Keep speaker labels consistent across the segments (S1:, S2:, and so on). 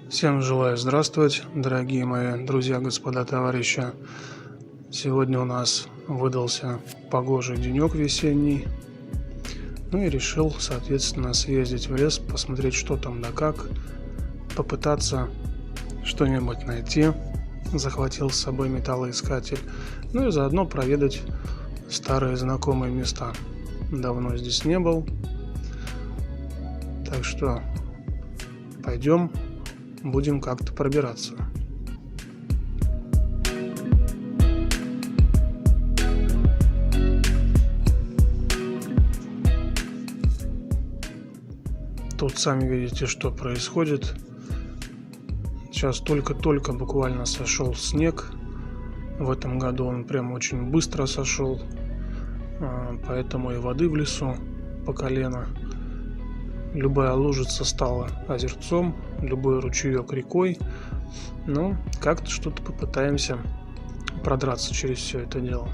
S1: Всем желаю здравствовать, дорогие мои друзья, господа, товарищи. Сегодня у нас выдался погожий денек весенний. Ну и решил, соответственно, съездить в лес, посмотреть, что там да как, попытаться что-нибудь найти. Захватил с собой металлоискатель. Ну и заодно проведать старые знакомые места. Давно здесь не был. Так что пойдем, будем как-то пробираться. Тут сами видите, что происходит. Сейчас только-только буквально сошел снег. В этом году он прям очень быстро сошел. Поэтому и воды в лесу по колено. Любая лужица стала озерцом, любой ручеек рекой. Ну, как-то что-то попытаемся продраться через все это дело.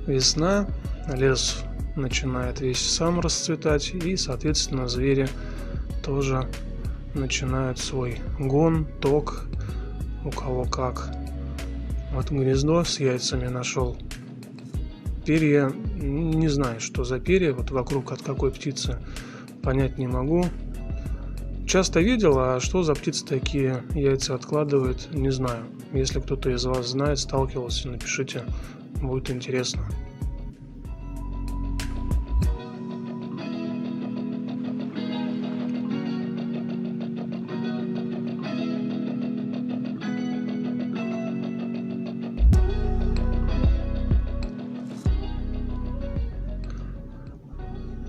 S1: Весна, лес начинает весь сам расцветать, и, соответственно, звери тоже начинают свой гон, ток, у кого как. Вот гнездо с яйцами нашел. Перья, не знаю, что за перья, вот вокруг от какой птицы, понять не могу. Часто видел, а что за птицы такие яйца откладывают, не знаю. Если кто-то из вас знает, сталкивался, напишите, будет интересно.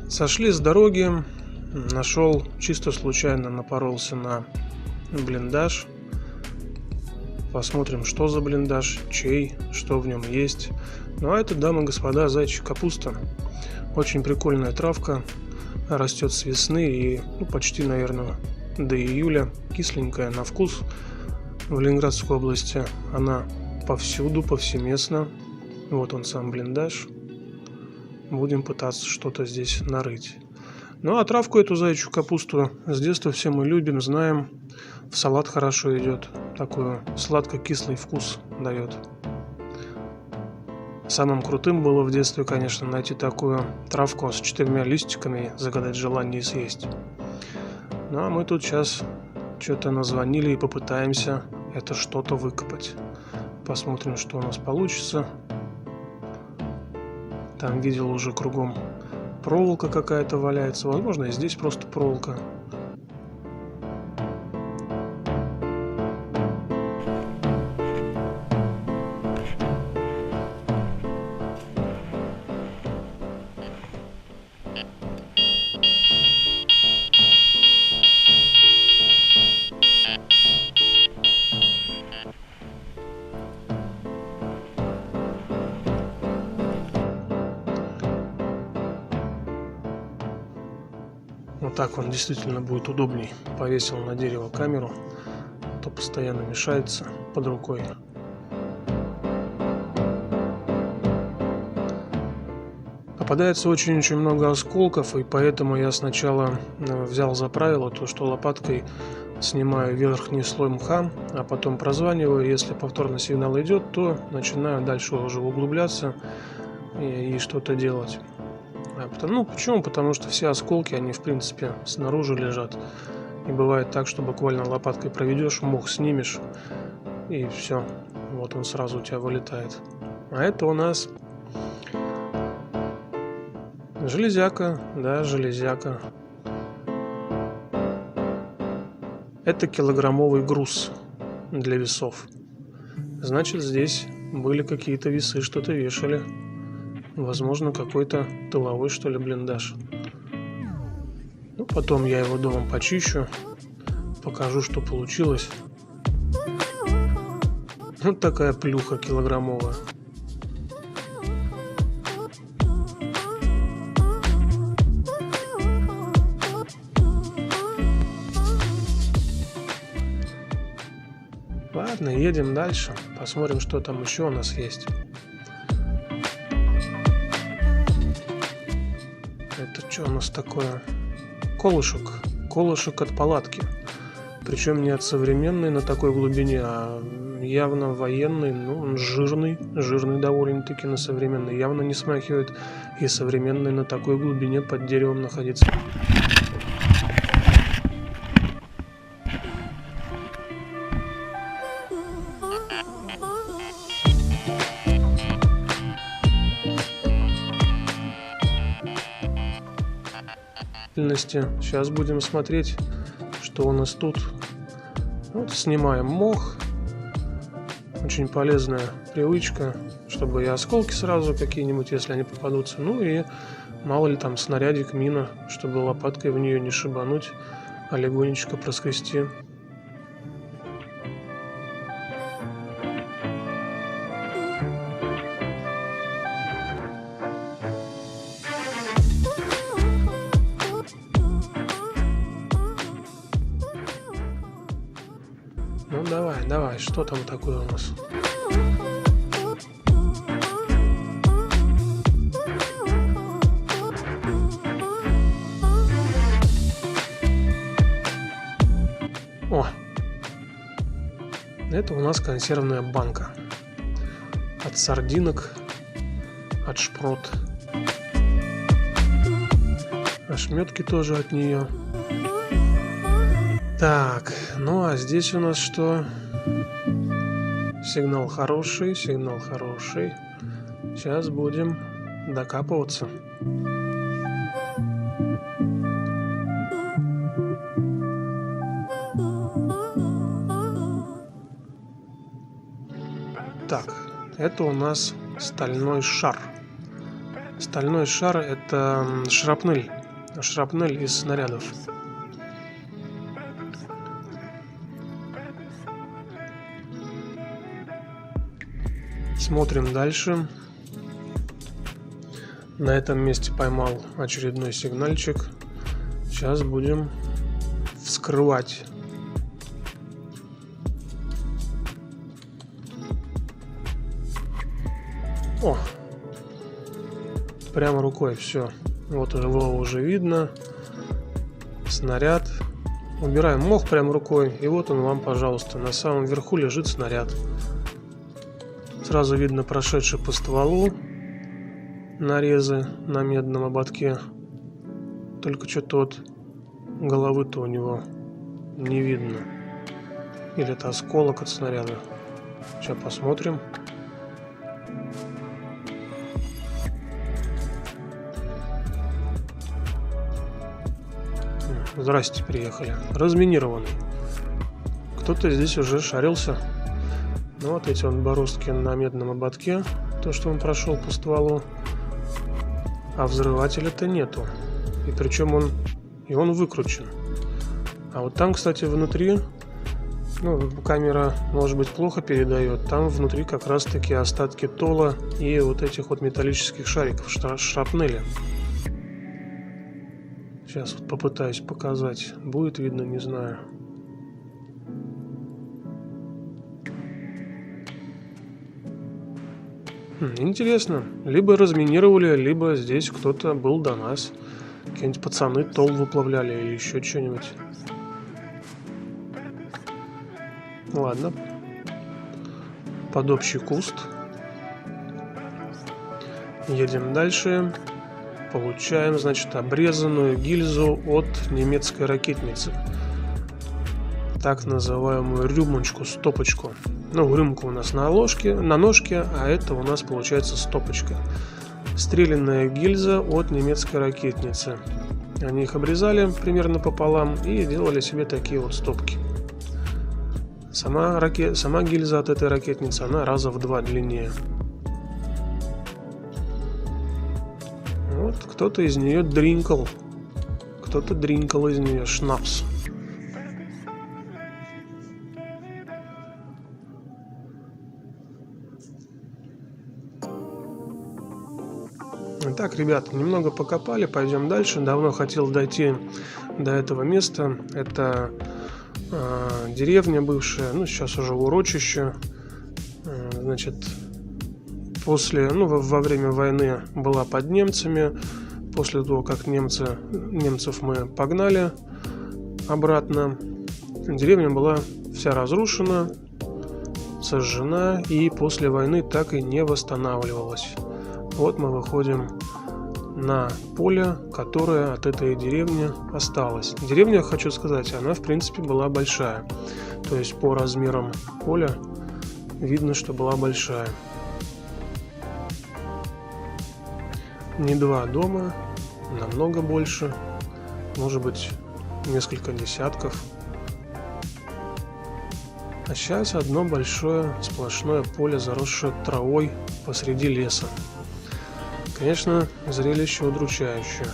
S1: Сошли с дороги, нашел, чисто случайно напоролся на блиндаж. Посмотрим, что за блиндаж, чей, что в нем есть. Ну а это, дамы и господа, зайчья капуста. Очень прикольная травка, растет с весны и почти, наверное, до июля. Кисленькая на вкус. В Ленинградской области она повсюду, повсеместно. Вот он сам блиндаж. Будем пытаться что-то здесь нарыть. Ну а травку эту зайчью капусту с детства все мы любим, знаем. В салат хорошо идет. Такой сладко-кислый вкус дает. Самым крутым было в детстве, конечно, найти такую травку с 4 листиками, загадать желание и съесть. Ну а мы тут сейчас что-то назвонили и попытаемся это что-то выкопать. Посмотрим, что у нас получится. Там видел уже кругом проволока какая-то валяется. Возможно, и здесь просто проволока. Вот так он действительно будет удобней. Повесил на дерево камеру, то постоянно мешается под рукой. Попадается очень-очень много осколков, и поэтому я сначала взял за правило то, что лопаткой снимаю верхний слой мха, а потом прозваниваю. Если повторный сигнал идет, то начинаю дальше уже углубляться и что-то делать. Почему? Потому что все осколки, они в принципе снаружи лежат. И бывает так, что буквально лопаткой проведешь, мох снимешь, и все. Вот он сразу у тебя вылетает. А это у нас железяка, да, железяка. Это килограммовый груз для весов. Значит, здесь были какие-то весы, что-то вешали. Возможно, какой-то тыловой, что ли, блиндаж. Потом я его дома почищу, покажу, что получилось. Вот такая плюха килограммовая. Ладно, едем дальше. Посмотрим, что там еще у нас есть. Это что у нас такое? Колышек. Колышек от палатки. Причем не от современной на такой глубине, а явно военный. Ну, он жирный довольно-таки на современный. Явно не смахивает и современный на такой глубине под деревом находиться. Сейчас будем смотреть, что у нас тут. Вот снимаем мох. Очень полезная привычка, чтобы и осколки сразу какие-нибудь, если они попадутся. Ну и мало ли там снарядик, мина, чтобы лопаткой в нее не шибануть, а легонечко проскрести. Ну давай, что там такое у нас? О! Это у нас консервная банка. От сардинок, от шпрот. Ошметки тоже от нее. Так, ну а здесь у нас что? Сигнал хороший. Сейчас будем докапываться. Так, это у нас стальной шар. Стальной шар — это шрапнель. Шрапнель из снарядов. Смотрим дальше. На этом месте поймал очередной сигнальчик. Сейчас будем вскрывать. О! Прямо рукой все. Вот его уже видно. Снаряд. Убираем мох прямо рукой. И вот он вам, пожалуйста. На самом верху лежит снаряд. Сразу видно прошедший по стволу нарезы на медном ободке. Только что-то вот головы-то у него не видно. Или это осколок от снаряда. Сейчас посмотрим. Здрасте, приехали. Разминированный. Кто-то здесь уже шарился. Ну, вот эти вот бороздки на медном ободке, то, что он прошел по стволу, а взрывателя-то нету. И причем он выкручен. А вот там, кстати, внутри, ну, камера, может быть, плохо передает, там внутри как раз-таки остатки тола и вот этих вот металлических шариков, шрапнели. Сейчас вот попытаюсь показать. Будет видно, не знаю. Интересно. Либо разминировали, либо здесь кто-то был до нас. Какие-нибудь пацаны тол выплавляли или еще что-нибудь. Ладно. Под общий куст. Едем дальше. Получаем, значит, обрезанную гильзу от немецкой ракетницы. Так называемую рюмочку, стопочку. Ну, рюмка у нас на ножке, а это у нас получается стопочка. Стрелянная гильза от немецкой ракетницы. Они их обрезали примерно пополам и делали себе такие вот стопки. Сама гильза от этой ракетницы, она раза в 2 длиннее. Вот кто-то из нее дринкал. Кто-то дринкал из нее шнапс. Итак, ребят, немного покопали, пойдем дальше. Давно хотел дойти до этого места. Это деревня бывшая, ну сейчас уже урочище. Значит, во время войны была под немцами. после того, как немцев мы погнали обратно, деревня была вся разрушена, сожжена и после войны так и не восстанавливалась. Вот мы выходим на поле, которое от этой деревни осталось. Деревня, хочу сказать, она в принципе была большая. То есть по размерам поля видно, что была большая. Не два дома, намного больше, может быть, несколько десятков. А сейчас одно большое сплошное поле, заросшее травой посреди леса. Конечно, зрелище удручающее.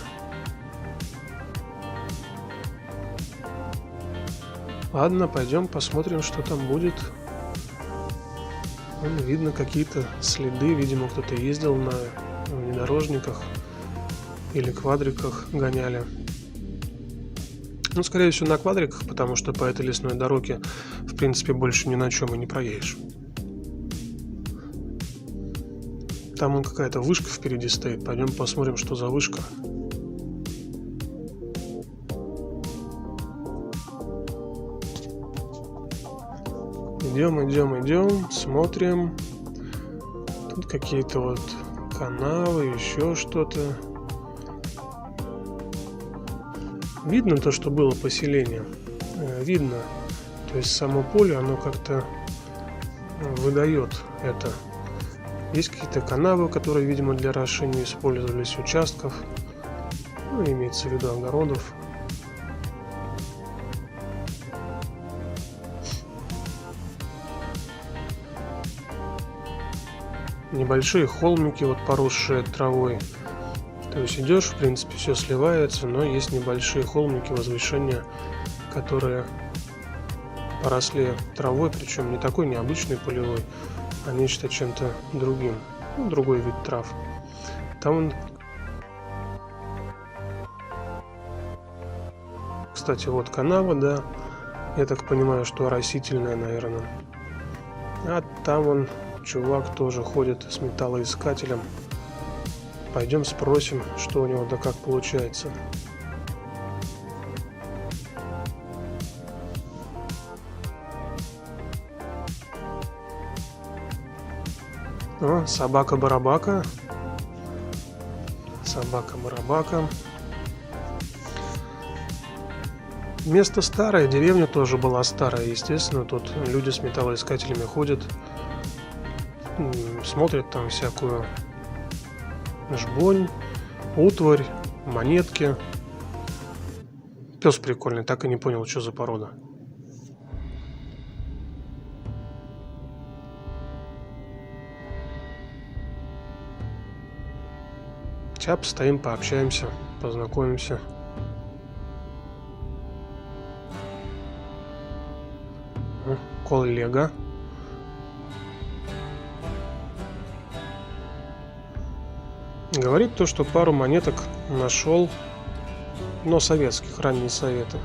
S1: Ладно, пойдем посмотрим, что там будет. Видно какие-то следы, видимо, кто-то ездил на внедорожниках или квадриках гоняли. Ну, скорее всего, на квадриках, потому что по этой лесной дороге, в принципе, больше ни на чем и не проедешь. Там вон какая-то вышка впереди стоит. Пойдем посмотрим, что за вышка. Идем, смотрим. Тут какие-то вот канавы, еще что-то. Видно то, что было поселение. Видно. То есть само поле, оно как-то выдает это. Есть какие-то канавы, которые, видимо, для орошения использовались, участков. Ну, имеется в виду огородов. Небольшие холмики, вот поросшие травой. То есть идешь, в принципе, все сливается, но есть небольшие холмики, возвышения, которые поросли травой, причем не такой необычный полевой, а нечто чем-то другим. Ну, другой вид трав. Там, кстати, вот канава, да. Я так понимаю, что оросительная, наверное. А там вон чувак тоже ходит с металлоискателем. Пойдем спросим, что у него да как получается. О, собака-барабака. Собака-барабака. Место старое, деревня тоже была старая, естественно. Тут люди с металлоискателями ходят, смотрят там всякую жбонь, утварь, монетки. Пес прикольный, так и не понял, что за порода. Сейчас постоим, пообщаемся, познакомимся. Коллега. Говорит то, что пару монеток нашел, но советских, ранние советы.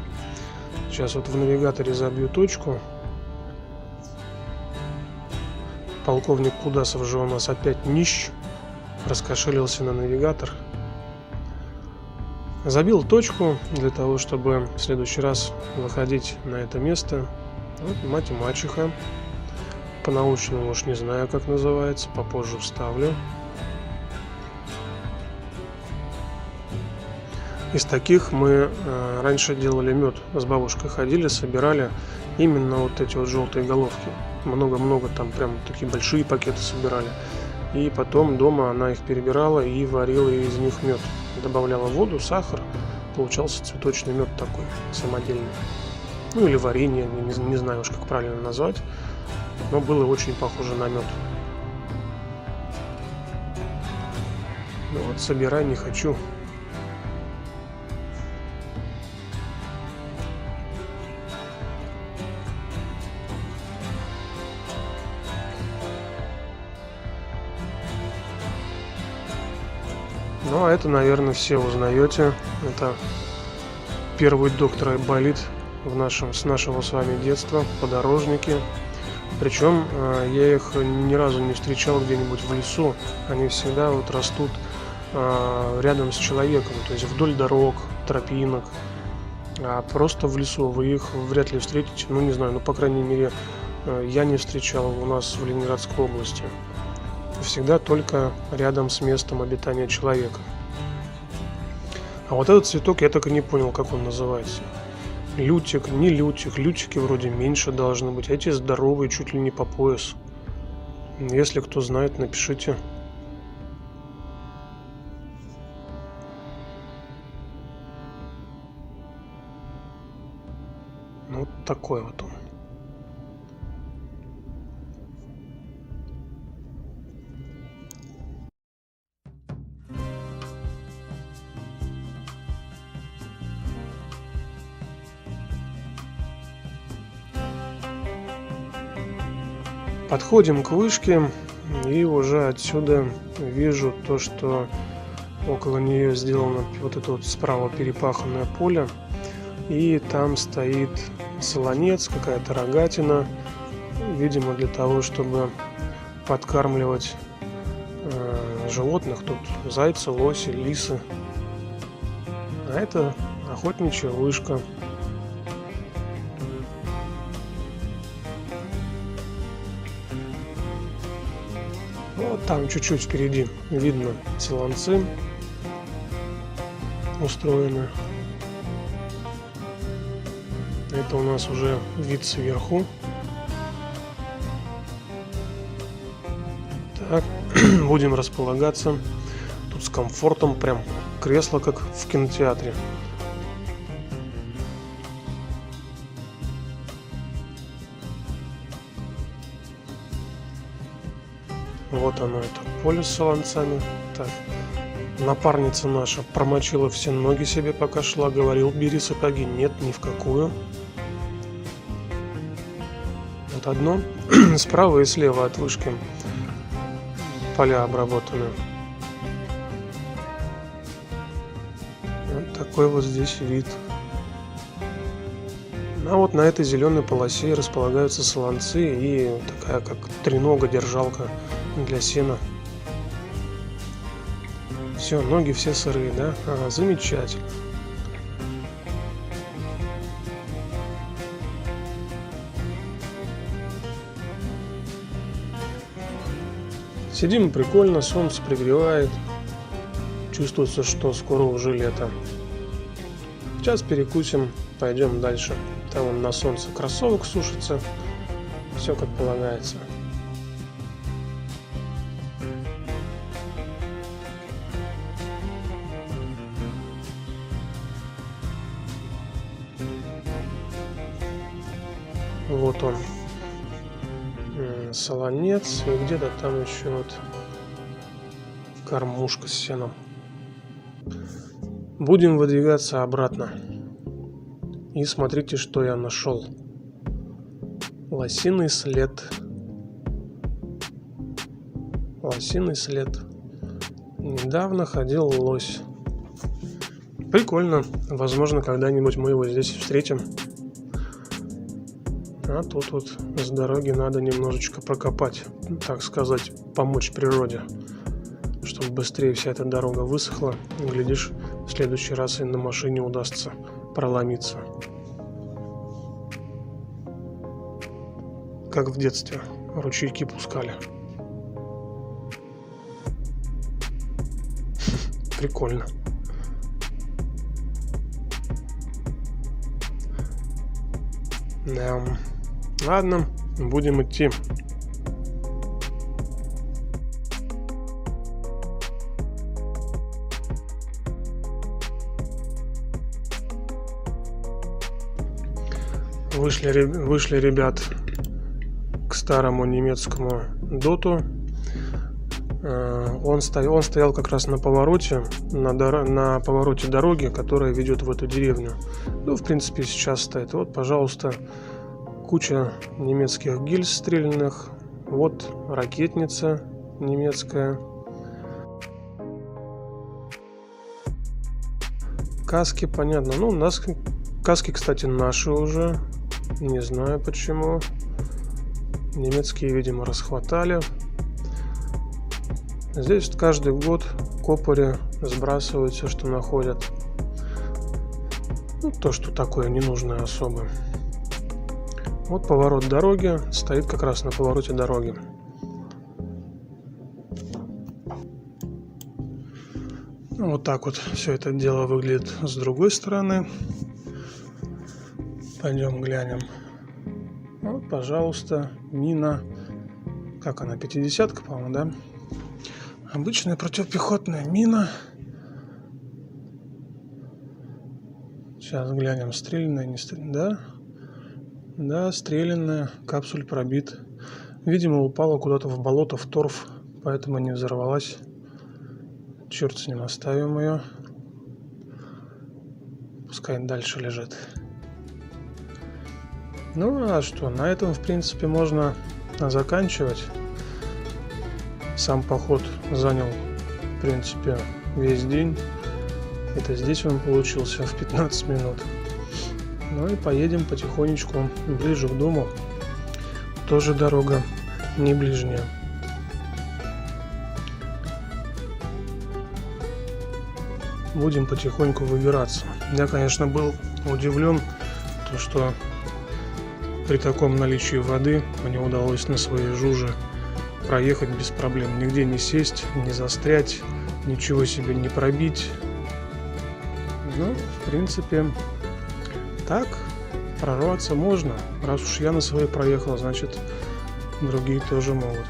S1: Сейчас вот в навигаторе забью точку. Полковник Кудасов же у нас опять нищ. Раскошелился на навигатор. Забил точку для того, чтобы в следующий раз выходить на это место. Вот мать и мачеха. По-научному уж не знаю, как называется. Попозже вставлю. Из таких мы раньше делали мед. С бабушкой ходили, собирали именно вот эти вот желтые головки. Много-много, там прям такие большие пакеты собирали. И потом дома она их перебирала и варила из них мед. Добавляла воду, сахар. Получался цветочный мед такой, самодельный. Ну или варенье, не знаю уж как правильно назвать. Но было очень похоже на мед. Ну вот, собирай не хочу. Ну, а это, наверное, все узнаете. Это первый доктор Айболит с нашего с вами детства, подорожники. Причем я их ни разу не встречал где-нибудь в лесу. Они всегда вот растут рядом с человеком, то есть вдоль дорог, тропинок, а просто в лесу вы их вряд ли встретите. Ну, не знаю, ну, по крайней мере, я не встречал у нас в Ленинградской области. Всегда только рядом с местом обитания человека. А вот этот цветок я так и не понял, как он называется. Лютик, не лютик. Лютики вроде меньше должны быть. А эти здоровые, чуть ли не по пояс. Если кто знает, напишите. Вот такой вот он. Подходим к вышке, и уже отсюда вижу то, что около нее сделано вот это вот справа перепаханное поле, и там стоит солонец, какая-то рогатина, видимо для того, чтобы подкармливать животных, тут зайцы, лоси, лисы. А это охотничья вышка. Вот там чуть-чуть впереди видно солонцы устроены. Это у нас уже вид сверху. Так, будем располагаться. Тут с комфортом, прям кресло как в кинотеатре. Вот оно, это поле с солонцами. Так, напарница наша промочила все ноги себе, пока шла. Говорил, бери сапоги. Нет, ни в какую. Вот одно. Справа и слева от вышки поля обработаны. Вот такой вот здесь вид. А вот на этой зеленой полосе располагаются солонцы и такая как тренога, держалка для сена. Все, ноги все сырые, да? Ага, замечательно. Сидим прикольно, солнце пригревает. Чувствуется, что скоро уже лето. Сейчас перекусим, пойдем дальше. Там он на солнце кроссовок сушится. Все как полагается. Вот он, солонец, и где-то там еще вот кормушка с сеном. Будем выдвигаться обратно. И смотрите, что я нашел. Лосиный след. Лосиный след. Недавно ходил лось. Прикольно. Возможно, когда-нибудь мы его здесь встретим. А тут вот с дороги надо немножечко прокопать, так сказать, помочь природе, чтобы быстрее вся эта дорога высохла. Глядишь, в следующий раз и на машине удастся проломиться. Как в детстве ручейки пускали. Прикольно. Да. Ладно, будем идти. Вышли ребят к старому немецкому доту. Он стоял как раз на повороте, на повороте дороги, которая ведет в эту деревню. Ну, в принципе, сейчас стоит. Вот, пожалуйста, куча немецких гильз стрелянных. Вот ракетница немецкая. Каски, понятно. Ну, у нас каски, кстати, наши уже. Не знаю почему. Немецкие, видимо, расхватали. Здесь каждый год копари сбрасывают все, что находят. Ну, то, что такое ненужное особо. Вот поворот дороги, стоит как раз на повороте дороги. Ну, вот так вот все это дело выглядит с другой стороны. Пойдем глянем. Вот, пожалуйста, мина. Как она, 50-ка, по-моему, да? Обычная противопехотная мина. Сейчас глянем, стрелянная, не стрелянная, да? Да, стрелянная, капсуль пробит. Видимо, упала куда-то в болото, в торф, поэтому не взорвалась. Черт с ним, оставим ее. Пускай дальше лежит. Ну, а что, на этом, в принципе, можно заканчивать. Сам поход занял, в принципе, весь день. Это здесь он получился в 15 минут. Ну и поедем потихонечку ближе к дому. Тоже дорога не ближняя. Будем потихоньку выбираться. Я, конечно, был удивлен, что при таком наличии воды мне удалось на своей жуже проехать без проблем. Нигде не сесть, не застрять, ничего себе не пробить. Ну, в принципе, так прорваться можно. Раз уж я на своей проехал, значит, другие тоже могут.